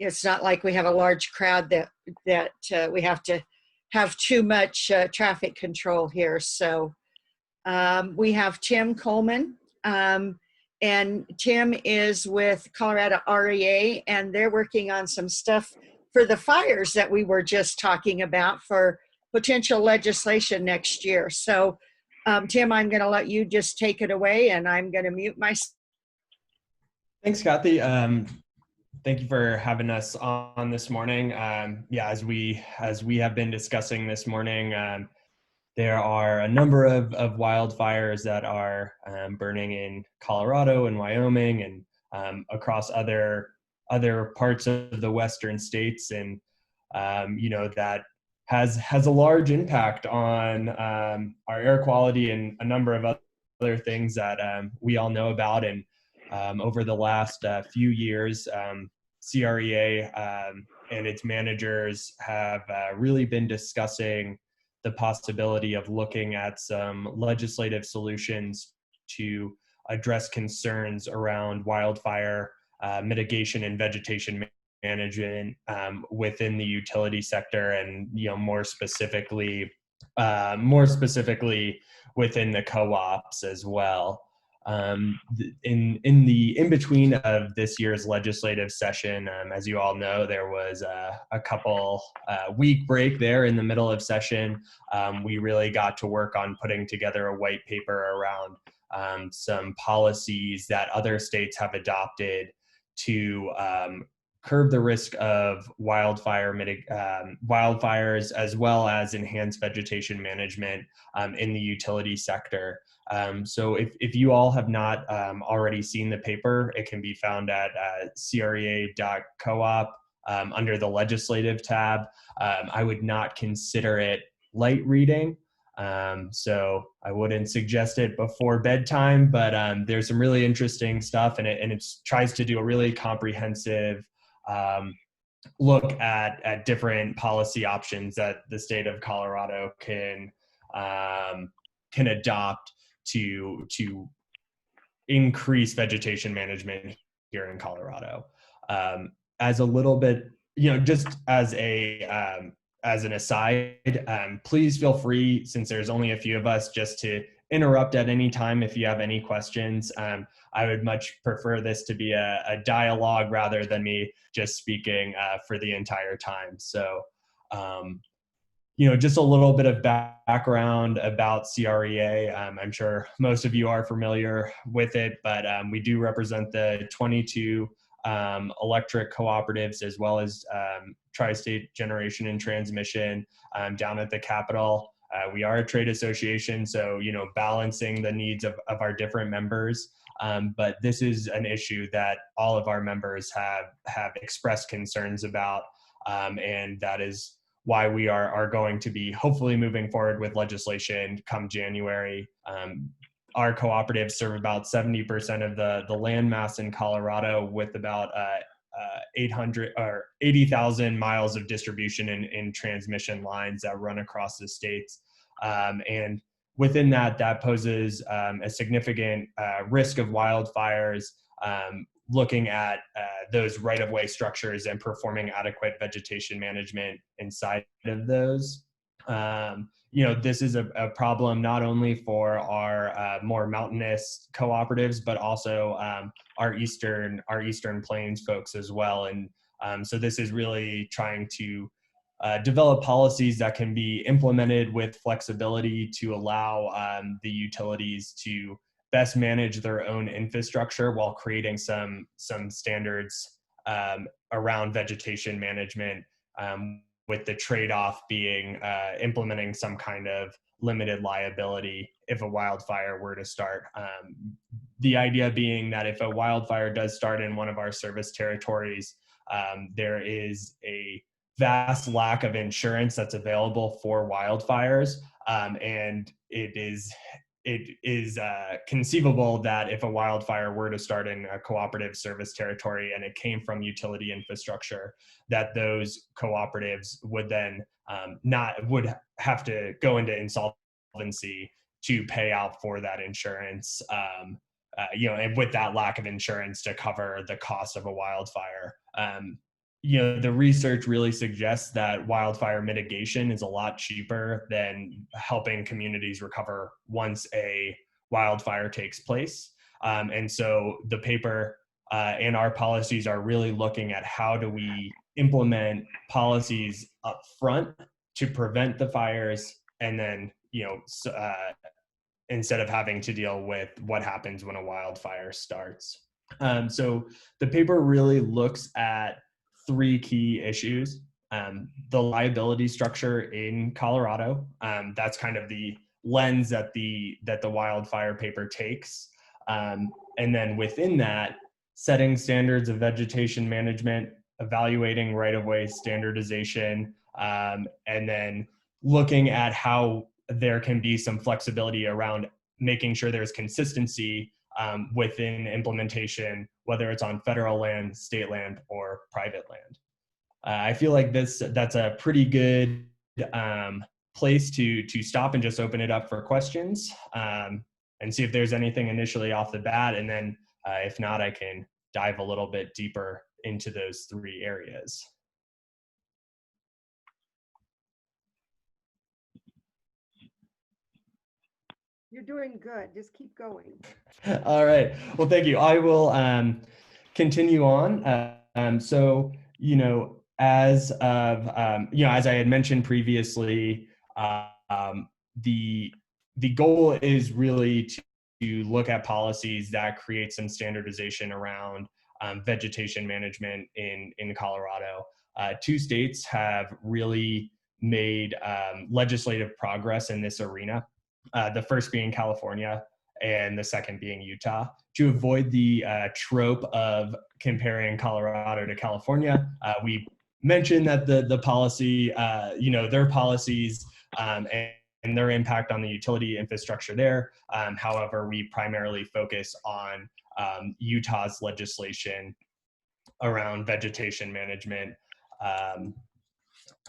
it's not like we have a large crowd that we have to have too much traffic control here. So we have Tim Coleman, and Tim is with Colorado REA, and they're working on some stuff for the fires that we were just talking about for potential legislation next year. So, Tim, I'm going to let you just take it away, and I'm going to mute myself. Thanks, Kathy. Thank you for having us on this morning. Yeah, as we have been discussing this morning, there are a number of wildfires that are burning in Colorado and Wyoming and across other parts of the western states, and that has a large impact on our air quality and a number of other things that we all know about. And over the last few years, CREA and its managers have really been discussing the possibility of looking at some legislative solutions to address concerns around wildfire mitigation and vegetation management within the utility sector, and more specifically within the co-ops as well. In between of this year's legislative session, as you all know, there was a couple week break there in the middle of session. We really got to work on putting together a white paper around some policies that other states have adopted to curb the risk of wildfires, as well as enhance vegetation management in the utility sector. So if you all have not already seen the paper, it can be found at crea.coop under the legislative tab. I would not consider it light reading. So I wouldn't suggest it before bedtime, but there's some really interesting stuff, and it tries to do a really comprehensive look at different policy options that the state of Colorado can adopt to increase vegetation management here in Colorado. As a little bit, just as an aside, please feel free, since there's only a few of us, just to interrupt at any time if you have any questions. I would much prefer this to be a dialogue rather than me just speaking for the entire time. So, just a little bit of background about CREA. I'm sure most of you are familiar with it, but we do represent the 22 electric cooperatives, as well as tri-state generation and transmission down at the Capitol. We are a trade association, so balancing the needs of our different members. But this is an issue that all of our members have expressed concerns about, and that is why we are going to be hopefully moving forward with legislation come January. Our cooperatives serve about 70% of the land mass in Colorado, with about 80,000 miles of distribution and transmission lines that run across the states. And within that poses a significant risk of wildfires, looking at those right-of-way structures and performing adequate vegetation management inside of those. This is a problem not only for our more mountainous cooperatives, but also our eastern plains folks as well. And so this is really trying to develop policies that can be implemented with flexibility to allow the utilities to best manage their own infrastructure while creating some standards around vegetation management, with the trade-off being implementing some kind of limited liability if a wildfire were to start. The idea being that if a wildfire does start in one of our service territories, there is a vast lack of insurance that's available for wildfires, and it is conceivable that if a wildfire were to start in a cooperative service territory and it came from utility infrastructure, that those cooperatives would then would have to go into insolvency to pay out for that insurance, and with that lack of insurance to cover the cost of a wildfire. the research really suggests that wildfire mitigation is a lot cheaper than helping communities recover once a wildfire takes place. And so the paper and our policies are really looking at how do we implement policies up front to prevent the fires, and then instead of having to deal with what happens when a wildfire starts. So the paper really looks at three key issues. The liability structure in Colorado. That's kind of the lens that the wildfire paper takes. And then within that, setting standards of vegetation management, evaluating right-of-way standardization, and then looking at how there can be some flexibility around making sure there's consistency within implementation, whether it's on federal land, state land, or private land. I feel like that's a pretty good place to stop and just open it up for questions and see if there's anything initially off the bat. And then if not, I can dive a little bit deeper into those three areas. You're doing good. Just keep going. All right. Well, thank you. I will continue on. So, as of, as I had mentioned previously, the goal is really to look at policies that create some standardization around vegetation management in Colorado. Two states have really made legislative progress in this arena. The first being California, and the second being Utah. To avoid the trope of comparing Colorado to California, we mentioned that the policy, their policies and their impact on the utility infrastructure there. However, we primarily focus on Utah's legislation around vegetation management.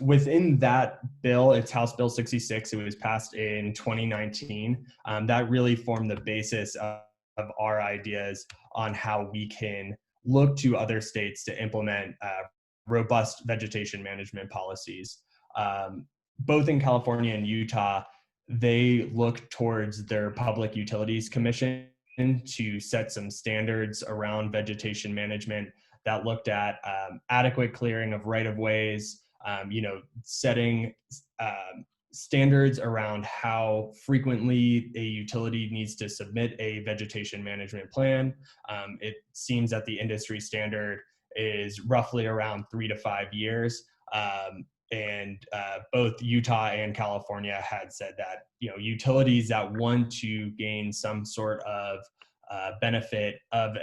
Within that bill, it's House Bill 66. It was passed in 2019. That really formed the basis of our ideas on how we can look to other states to implement robust vegetation management policies. Both in California and Utah, they look towards their Public Utilities Commission to set some standards around vegetation management that looked at adequate clearing of right-of-ways, setting standards around how frequently a utility needs to submit a vegetation management plan. It seems that the industry standard is roughly around 3 to 5 years. And both Utah and California had said that, utilities that want to gain some sort of benefit of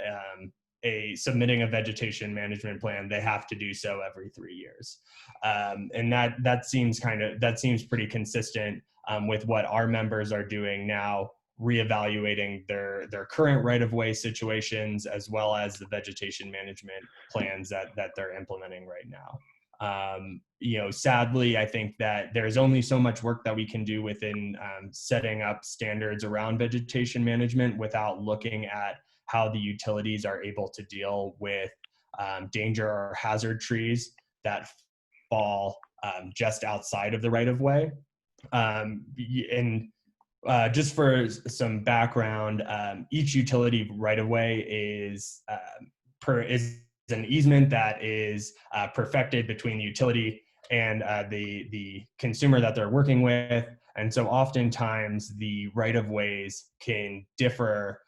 submitting a vegetation management plan, they have to do so every 3 years. And that seems pretty consistent with what our members are doing now, reevaluating their current right-of-way situations, as well as the vegetation management plans that they're implementing right now. Sadly, I think that there's only so much work that we can do within setting up standards around vegetation management without looking at how the utilities are able to deal with danger or hazard trees that fall just outside of the right-of-way. And just for some background, each utility right-of-way is an easement that is perfected between the utility and the consumer that they're working with. And so oftentimes the right-of-ways can differ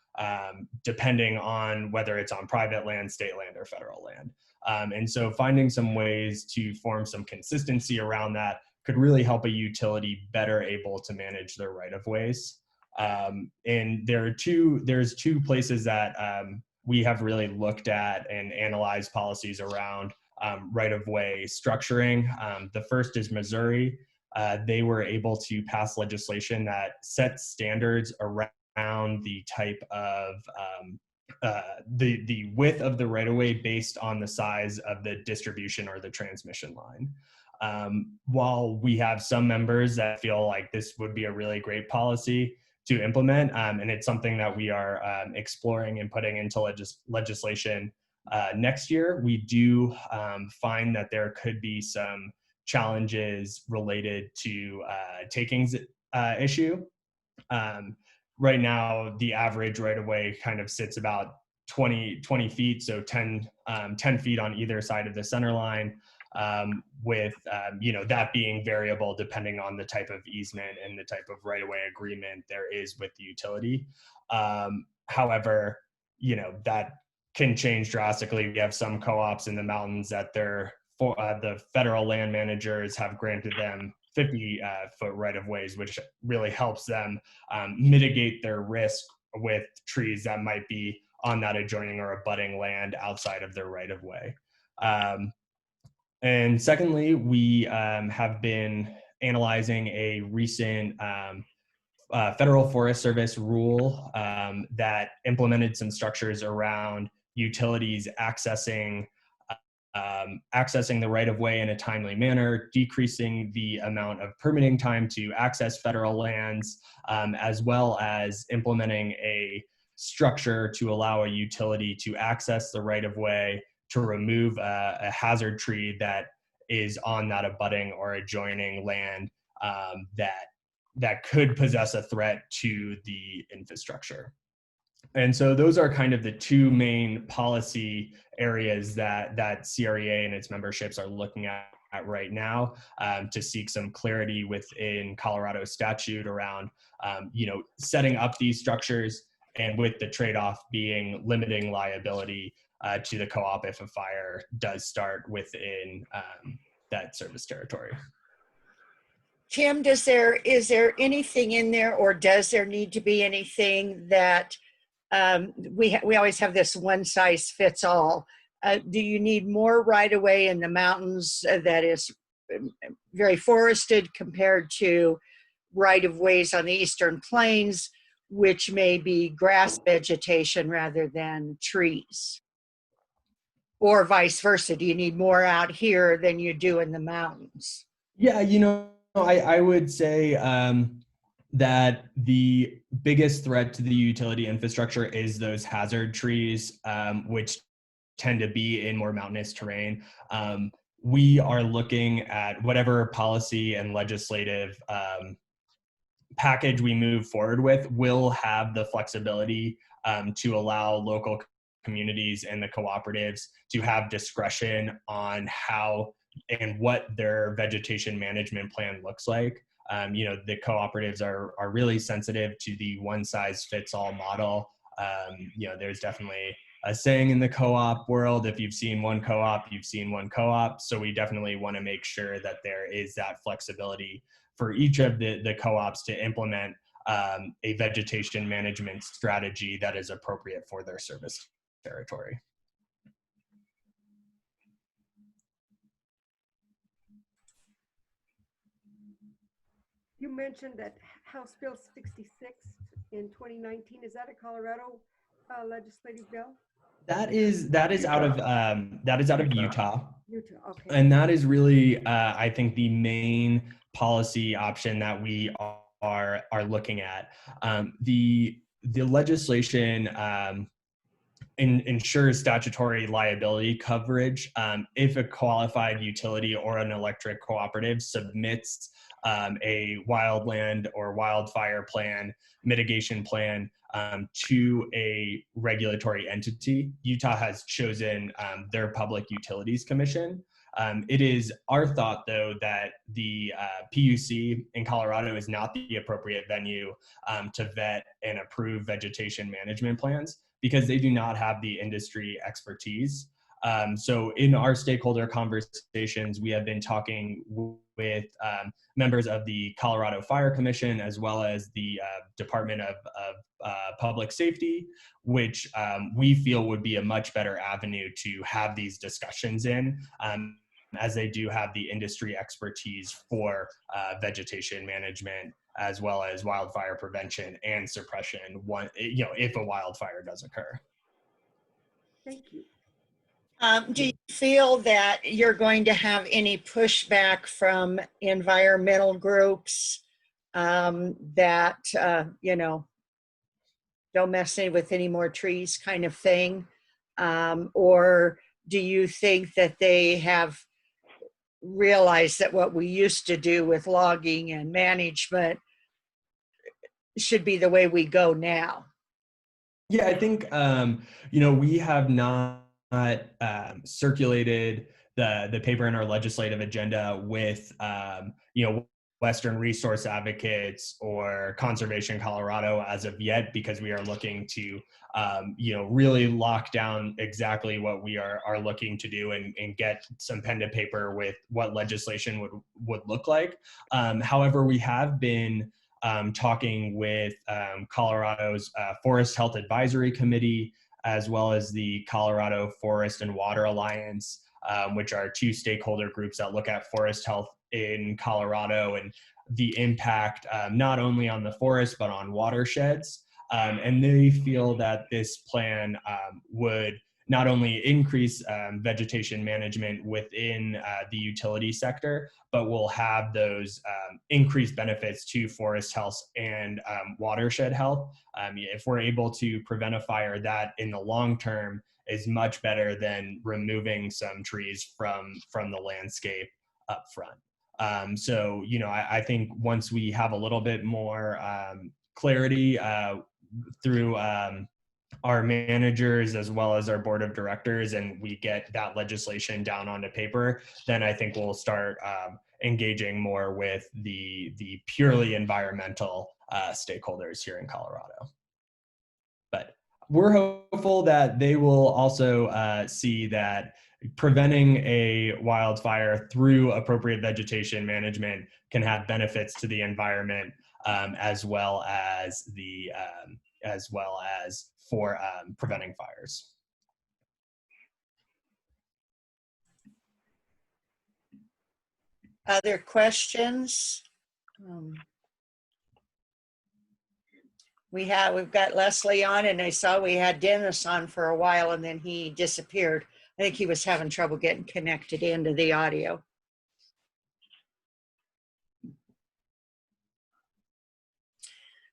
depending on whether it's on private land, state land, or federal land. And so finding some ways to form some consistency around that could really help a utility better able to manage their right-of-ways. And there's two places that we have really looked at and analyzed policies around right-of-way structuring. The first is Missouri. They were able to pass legislation that sets standards around the type of the width of the right-of-way based on the size of the distribution or the transmission line. While we have some members that feel like this would be a really great policy to implement, and it's something that we are exploring and putting into legislation, next year, we do find that there could be some challenges related to takings issue. Right now, the average right of way kind of sits about 20 feet, so 10 feet on either side of the center line, with that being variable depending on the type of easement and the type of right of way agreement there is with the utility. However, that can change drastically. We have some co-ops in the mountains that the federal land managers have granted them 50-foot right of ways, which really helps them mitigate their risk with trees that might be on that adjoining or abutting land outside of their right of way. And secondly, we have been analyzing a recent Federal Forest Service rule that implemented some structures around utilities accessing the right-of-way in a timely manner, decreasing the amount of permitting time to access federal lands, as well as implementing a structure to allow a utility to access the right-of-way to remove a hazard tree that is on that abutting or adjoining land that could possess a threat to the infrastructure. And so those are kind of the two main policy areas that CREA and its memberships are looking at right now, to seek some clarity within Colorado statute around setting up these structures, and with the trade-off being limiting liability to the co-op if a fire does start within that service territory. Tim, is there anything in there, or does there need to be anything that we always have this one size fits all? Do you need more right of way in the mountains that is very forested compared to right of ways on the eastern plains, which may be grass vegetation rather than trees? Or vice versa, do you need more out here than you do in the mountains? Yeah, I would say that the biggest threat to the utility infrastructure is those hazard trees, which tend to be in more mountainous terrain. We are looking at whatever policy and legislative package we move forward with will have the flexibility to allow local communities and the cooperatives to have discretion on how and what their vegetation management plan looks like. The cooperatives are really sensitive to the one size fits all model. There's definitely a saying in the co-op world, if you've seen one co-op, you've seen one co-op. So we definitely want to make sure that there is that flexibility for each of the co-ops to implement a vegetation management strategy that is appropriate for their service territory. You mentioned that House Bill 66 in 2019, is that a Colorado legislative bill? That is out of Utah. Utah, okay. And that is really, I think, the main policy option that we are looking at. The legislation ensures statutory liability coverage if a qualified utility or an electric cooperative submits a wildland or wildfire plan, mitigation plan to a regulatory entity. Utah has chosen their Public Utilities Commission. It is our thought, though, that the PUC in Colorado is not the appropriate venue to vet and approve vegetation management plans because they do not have the industry expertise. So in our stakeholder conversations, we have been talking with members of the Colorado Fire Commission, as well as the Department of Public Safety, which we feel would be a much better avenue to have these discussions in, as they do have the industry expertise for vegetation management, as well as wildfire prevention and suppression, if a wildfire does occur. Thank you. Do you feel that you're going to have any pushback from environmental groups that, don't mess with any more trees kind of thing? Or do you think that they have realized that what we used to do with logging and management should be the way we go now? Yeah, I think we have not circulated the paper in our legislative agenda with Western Resource Advocates or Conservation Colorado as of yet, because we are looking to really lock down exactly what we are looking to do and get some pen to paper with what legislation would look like. However, we have been talking with Colorado's Forest Health Advisory Committee, as well as the Colorado Forest and Water Alliance, which are two stakeholder groups that look at forest health in Colorado and the impact not only on the forest, but on watersheds. And they feel that this plan would not only increase vegetation management within the utility sector, but will have those increased benefits to forest health and watershed health. If we're able to prevent a fire, that in the long term is much better than removing some trees from the landscape up front. I think once we have a little bit more clarity through our managers as well as our board of directors, and we get that legislation down onto paper, then I think we'll start engaging more with the purely environmental stakeholders here in Colorado. But we're hopeful that they will also see that preventing a wildfire through appropriate vegetation management can have benefits to the environment, as well as for preventing fires. Other questions? We've got Leslie on, and I saw we had Dennis on for a while, and then he disappeared. I think he was having trouble getting connected into the audio.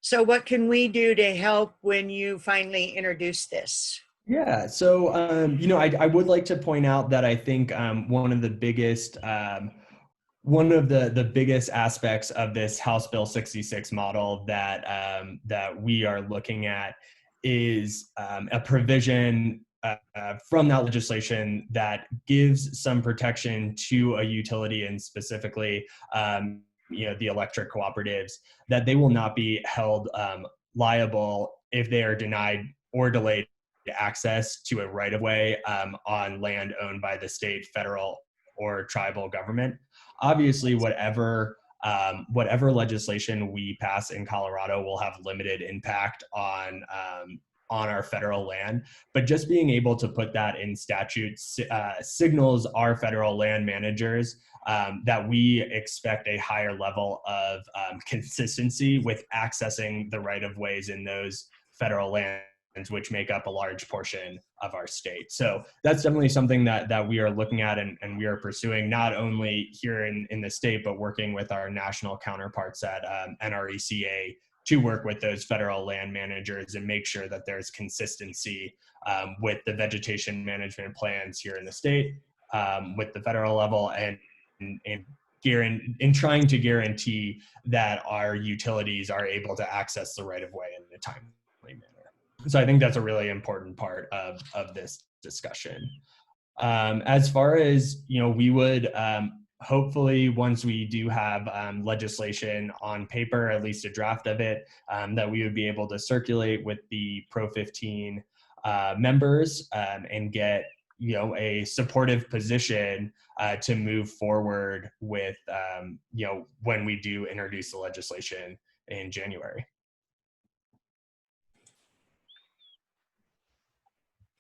So what can we do to help when you finally introduce this? Yeah, so I would like to point out that I think one of the biggest aspects of this House Bill 66 model that we are looking at is a provision from that legislation that gives some protection to a utility, and specifically the electric cooperatives, that they will not be held liable if they are denied or delayed access to a right-of-way on land owned by the state, federal, or tribal government. Obviously, whatever legislation we pass in Colorado will have limited impact on our federal land, but just being able to put that in statute signals our federal land managers that we expect a higher level of consistency with accessing the right-of-ways in those federal lands, which make up a large portion of our state. So that's definitely something that we are looking at and we are pursuing, not only here in the state, but working with our national counterparts at NRECA to work with those federal land managers and make sure that there's consistency with the vegetation management plans here in the state, with the federal level, and trying to guarantee that our utilities are able to access the right-of-way in a timely manner. So I think that's a really important part of this discussion. As far as, we would hopefully, once we do have legislation on paper, at least a draft of it, that we would be able to circulate with the Pro 15 members and get a supportive position to move forward with when we do introduce the legislation in January.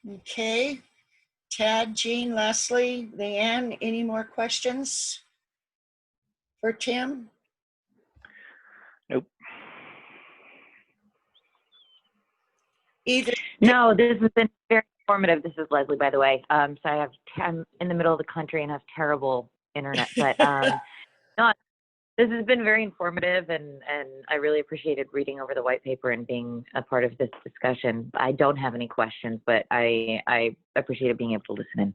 Okay, Tad, Jean, Leslie, Leanne, any more questions for Tim? Nope. Either. No, this has been very informative. This is Leslie, by the way. So I'm in the middle of the country and have terrible internet, but no, This has been very informative, and I really appreciated reading over the white paper and being a part of this discussion. I don't have any questions, but I appreciated being able to listen in.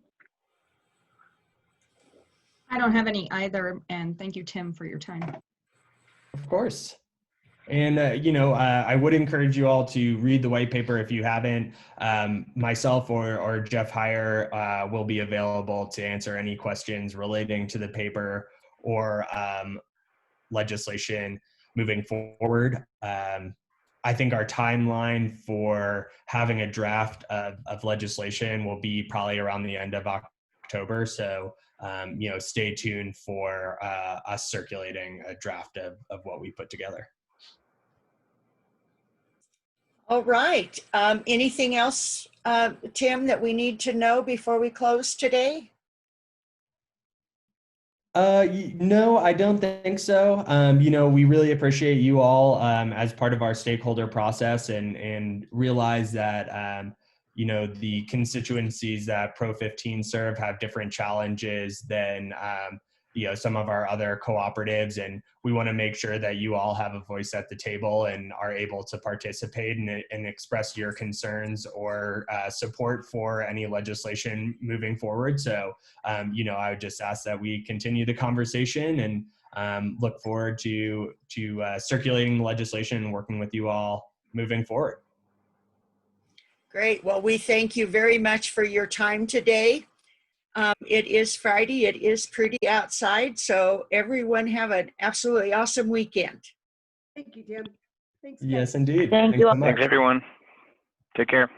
I don't have any either, and thank you, Tim, for your time. Of course. And, I would encourage you all to read the white paper if you haven't. Myself or Jeff Heyer will be available to answer any questions relating to the paper or legislation moving forward. I think our timeline for having a draft of legislation will be probably around the end of October. So, stay tuned for us circulating a draft of what we put together. All right. Anything else, Tim, that we need to know before we close today? No, I don't think so. We really appreciate you all as part of our stakeholder process and realize that, the constituencies that Pro 15 serve have different challenges than, some of our other cooperatives. And we want to make sure that you all have a voice at the table and are able to participate and express your concerns or support for any legislation moving forward. So, I would just ask that we continue the conversation and look forward to circulating legislation and working with you all moving forward. Great. Well, we thank you very much for your time today. It is Friday. It is pretty outside. So everyone have an absolutely awesome weekend. Thank you, Jim. Thanks, Yes, guys. indeed. Thank Thanks you so all. much. Thanks, everyone. Take care.